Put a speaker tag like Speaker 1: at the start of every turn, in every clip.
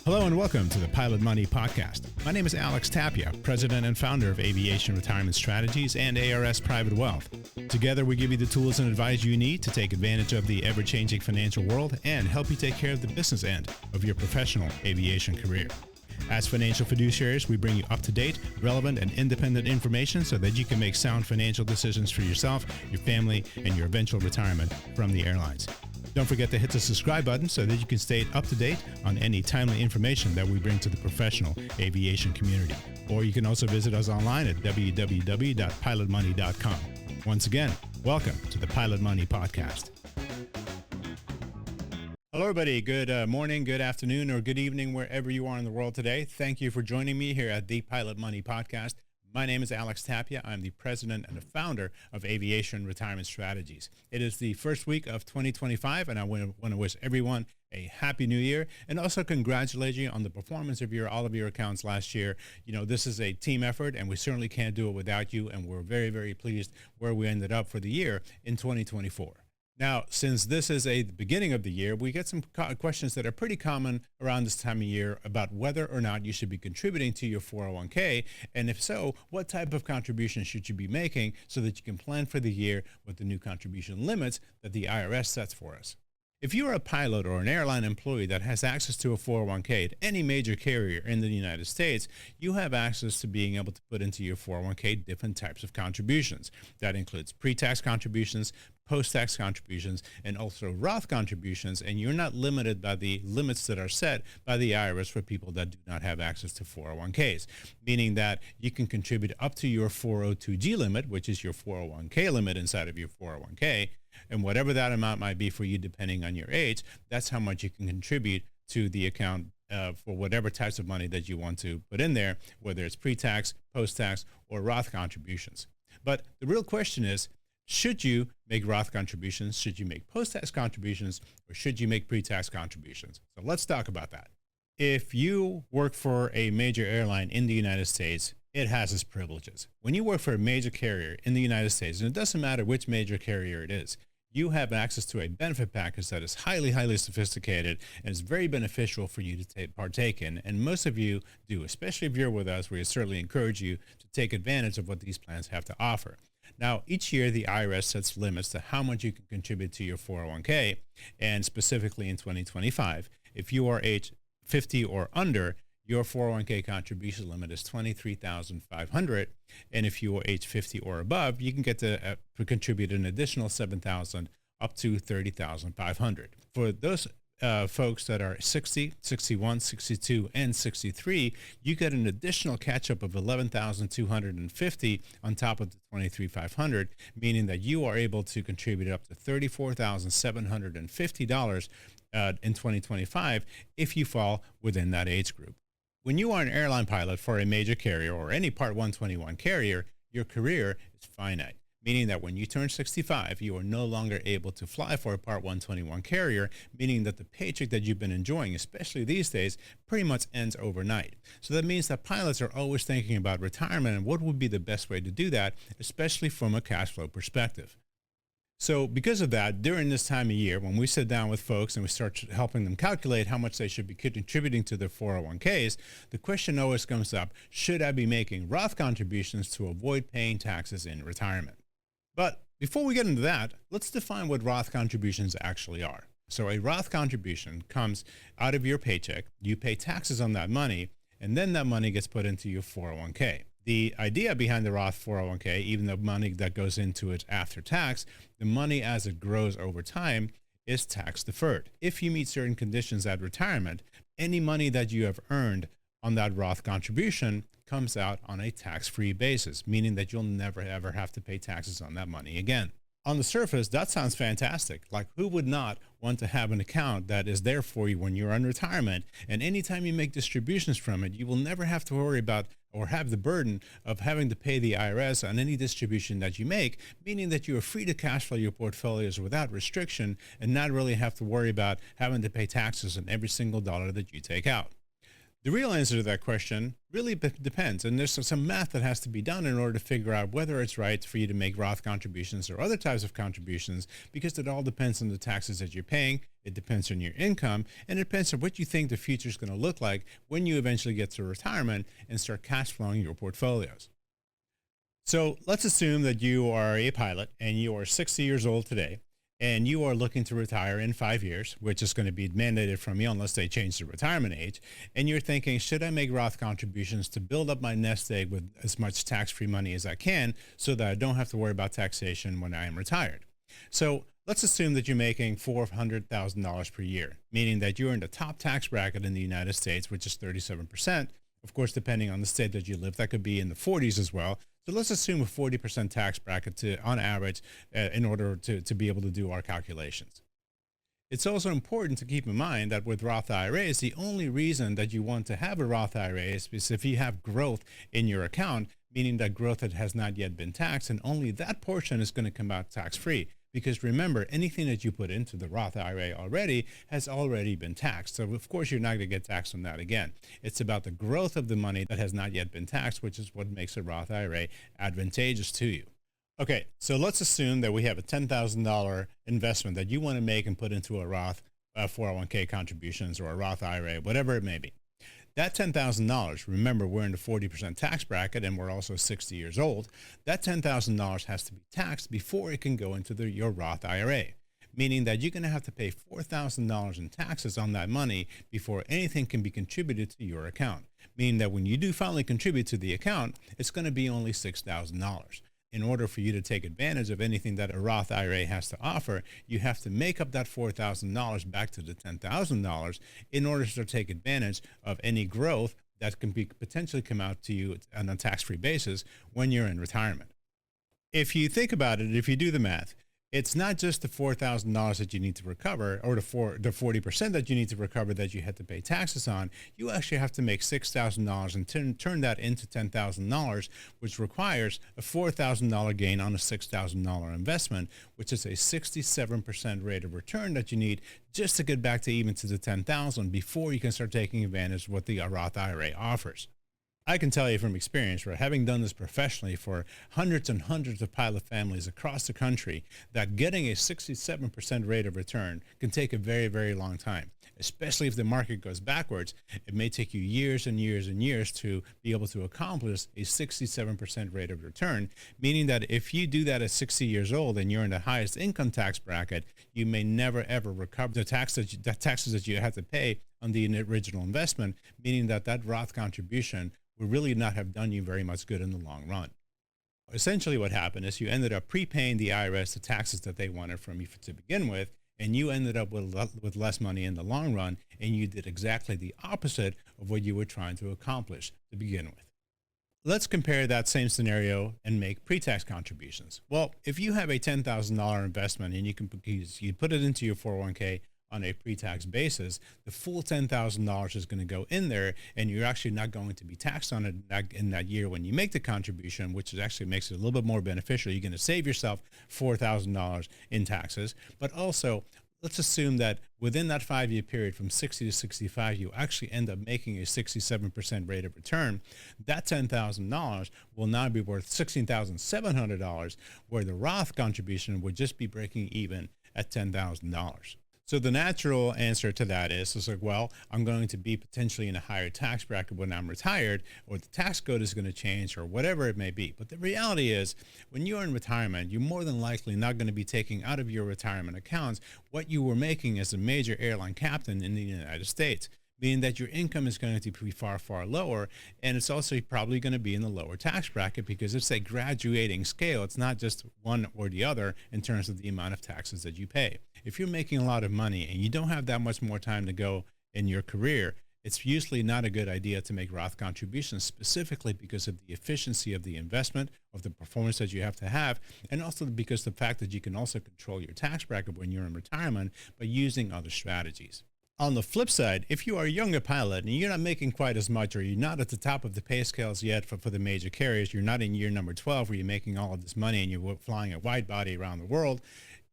Speaker 1: Hello and welcome to the Pilot Money Podcast. My name is Alex Tapia, President and Founder of Aviation Retirement Strategies and ARS Private Wealth. Together, we give you the tools and advice you need to take advantage of the ever-changing financial world and help you take care of the business end of your professional aviation career. As financial fiduciaries, we bring you up-to-date, relevant, and independent information so that you can make sound financial decisions for yourself, your family, and your eventual retirement from the airlines. Don't forget to hit the subscribe button so that you can stay up to date on any timely information that we bring to the professional aviation community. Or you can also visit us online at www.pilotmoney.com. Once again, welcome to the Pilot Money Podcast. Hello, everybody. Good morning, good afternoon, or good evening, wherever you are in the world today. Thank you for joining me here at the Pilot Money Podcast. My name is Alex Tapia. I'm the president and the founder of Aviation Retirement Strategies. It is the first week of 2025, and I want to wish everyone a happy new year and also congratulate you on the performance of all of your accounts last year. You know, this is a team effort, and we certainly can't do it without you, and we're very, very pleased where we ended up for the year in 2024. Now, since this is the beginning of the year, we get some questions that are pretty common around this time of year about whether or not you should be contributing to your 401k. And if so, what type of contribution should you be making so that you can plan for the year with the new contribution limits that the IRS sets for us. If you are a pilot or an airline employee that has access to a 401k at any major carrier in the United States, you have access to being able to put into your 401k different types of contributions. That includes pre-tax contributions, post-tax contributions, and also Roth contributions, and you're not limited by the limits that are set by the IRS for people that do not have access to 401ks, meaning that you can contribute up to your 402g limit, which is your 401k limit inside of your 401k, and whatever that amount might be for you depending on your age, that's how much you can contribute to the account for whatever types of money that you want to put in there, whether it's pre-tax, post-tax, or Roth contributions. But the real question is, should you make Roth contributions? Should you make post-tax contributions? Or should you make pre-tax contributions? So let's talk about that. If you work for a major airline in the United States, it has its privileges. When you work for a major carrier in the United States, and it doesn't matter which major carrier it is, you have access to a benefit package that is highly, highly sophisticated and is very beneficial for you to partake in. And most of you do, especially if you're with us, we certainly encourage you to take advantage of what these plans have to offer. Now, each year, the IRS sets limits to how much you can contribute to your 401k, and specifically in 2025, if you are age 50 or under, your 401k contribution limit is $23,500, and if you are age 50 or above, you can get to contribute an additional $7,000 up to $30,500. For those folks that are 60, 61, 62, and 63, you get an additional catch-up of $11,250 on top of the $23,500, meaning that you are able to contribute up to $34,750 in 2025 if you fall within that age group. When you are an airline pilot for a major carrier or any Part 121 carrier, your career is finite, meaning that when you turn 65, you are no longer able to fly for a Part 121 carrier, meaning that the paycheck that you've been enjoying, especially these days, pretty much ends overnight. So that means that pilots are always thinking about retirement and what would be the best way to do that, especially from a cash flow perspective. So because of that, during this time of year, when we sit down with folks and we start helping them calculate how much they should be contributing to their 401ks, the question always comes up, should I be making Roth contributions to avoid paying taxes in retirement? But before we get into that, let's define what Roth contributions actually are. So a Roth contribution comes out of your paycheck, you pay taxes on that money, and then that money gets put into your 401k. The idea behind the Roth 401k, even the money that goes into it after tax, the money as it grows over time is tax deferred. If you meet certain conditions at retirement, any money that you have earned on that Roth contribution comes out on a tax-free basis, meaning that you'll never ever have to pay taxes on that money again. On the surface, that sounds fantastic. Like, who would not want to have an account that is there for you when you're in retirement? And anytime you make distributions from it, you will never have to worry about or have the burden of having to pay the IRS on any distribution that you make, meaning that you are free to cash flow your portfolios without restriction and not really have to worry about having to pay taxes on every single dollar that you take out. The real answer to that question really depends, and there's some math that has to be done in order to figure out whether it's right for you to make Roth contributions or other types of contributions, because it all depends on the taxes that you're paying, it depends on your income, and it depends on what you think the future is going to look like when you eventually get to retirement and start cash flowing your portfolios. So let's assume that you are a pilot and you are 60 years old today, and you are looking to retire in 5 years, which is going to be mandated from you unless they change the retirement age. And you're thinking, should I make Roth contributions to build up my nest egg with as much tax-free money as I can so that I don't have to worry about taxation when I am retired? So let's assume that you're making $400,000 per year, meaning that you're in the top tax bracket in the United States, which is 37%. Of course, depending on the state that you live, that could be in the 40s as well. So let's assume a 40% tax bracket on average in order to be able to do our calculations. It's also important to keep in mind that with Roth IRAs, the only reason that you want to have a Roth IRA is if you have growth in your account, meaning that growth that has not yet been taxed, and only that portion is going to come out tax-free. Because remember, anything that you put into the Roth IRA already has already been taxed. So of course, you're not going to get taxed on that again. It's about the growth of the money that has not yet been taxed, which is what makes a Roth IRA advantageous to you. Okay, so let's assume that we have a $10,000 investment that you want to make and put into a Roth 401k contributions or a Roth IRA, whatever it may be. That $10,000, remember, we're in the 40% tax bracket and we're also 60 years old. That $10,000 has to be taxed before it can go into your Roth IRA, meaning that you're going to have to pay $4,000 in taxes on that money before anything can be contributed to your account, meaning that when you do finally contribute to the account, it's going to be only $6,000. In order for you to take advantage of anything that a Roth IRA has to offer, you have to make up that $4,000 back to the $10,000 in order to take advantage of any growth that can be potentially come out to you on a tax-free basis when you're in retirement. If you think about it, if you do the math, it's not just the $4,000 that you need to recover, or the 40% that you need to recover that you had to pay taxes on. You actually have to make $6,000 and turn that into $10,000, which requires a $4,000 gain on a $6,000 investment, which is a 67% rate of return that you need just to get back to even to the $10,000 before you can start taking advantage of what the Roth IRA offers. I can tell you from experience, right, having done this professionally for hundreds and hundreds of pilot families across the country, that getting a 67% rate of return can take a very, very long time. Especially if the market goes backwards, it may take you years and years and years to be able to accomplish a 67% rate of return, meaning that if you do that at 60 years old and you're in the highest income tax bracket, you may never ever recover the taxes that you had to pay on the original investment, meaning that Roth contribution will really not have done you very much good in the long run. Essentially what happened is you ended up prepaying the IRS the taxes that they wanted from you to begin with, and you ended up with less money in the long run, and you did exactly the opposite of what you were trying to accomplish to begin with. Let's compare that same scenario and make pre-tax contributions. Well, if you have a $10,000 investment and you put it into your 401k on a pre-tax basis, the full $10,000 is going to go in there, and you're actually not going to be taxed on it in that year when you make the contribution, which actually makes it a little bit more beneficial. You're going to save yourself $4,000 in taxes, but also let's assume that within that 5-year period from 60 to 65, you actually end up making a 67% rate of return. That $10,000 will now be worth $16,700, where the Roth contribution would just be breaking even at $10,000. So the natural answer to that is like, well, I'm going to be potentially in a higher tax bracket when I'm retired, or the tax code is going to change, or whatever it may be. But the reality is, when you're in retirement, you're more than likely not going to be taking out of your retirement accounts what you were making as a major airline captain in the United States, meaning that your income is going to be far, far lower, and it's also probably going to be in the lower tax bracket because it's a graduating scale. It's not just one or the other in terms of the amount of taxes that you pay. If you're making a lot of money and you don't have that much more time to go in your career, it's usually not a good idea to make Roth contributions, specifically because of the efficiency of the investment, of the performance that you have to have, and also because the fact that you can also control your tax bracket when you're in retirement by using other strategies. On the flip side, if you are a younger pilot and you're not making quite as much, or you're not at the top of the pay scales yet for the major carriers, you're not in year number 12 where you're making all of this money and you're flying a wide body around the world,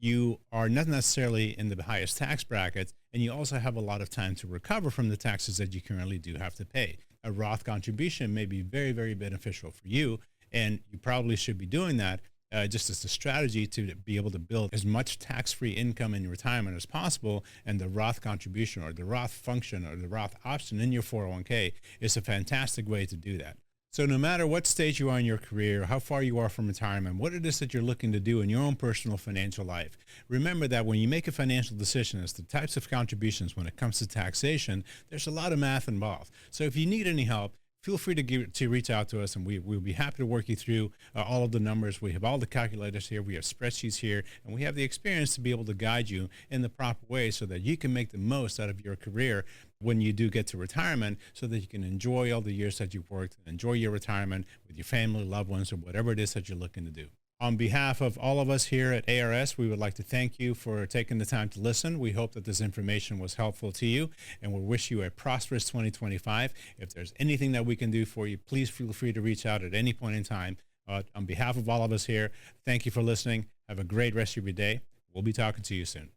Speaker 1: you are not necessarily in the highest tax brackets, and you also have a lot of time to recover from the taxes that you currently do have to pay. A Roth contribution may be very, very beneficial for you, and you probably should be doing that just as a strategy to be able to build as much tax-free income in your retirement as possible. And the Roth contribution or the Roth function or the Roth option in your 401k is a fantastic way to do that. So no matter what stage you are in your career, how far you are from retirement, what it is that you're looking to do in your own personal financial life, remember that when you make a financial decision as to types of contributions when it comes to taxation, there's a lot of math involved. So if you need any help, feel free to reach out to us, and we'll be happy to work you through all of the numbers. We have all the calculators here, we have spreadsheets here, and we have the experience to be able to guide you in the proper way so that you can make the most out of your career when you do get to retirement, so that you can enjoy all the years that you've worked and enjoy your retirement with your family, loved ones, or whatever it is that you're looking to do. On behalf of all of us here at ARS, we would like to thank you for taking the time to listen. We hope that this information was helpful to you, and we wish you a prosperous 2025. If there's anything that we can do for you, please feel free to reach out at any point in time. On behalf of all of us here, thank you for listening. Have a great rest of your day. We'll be talking to you soon.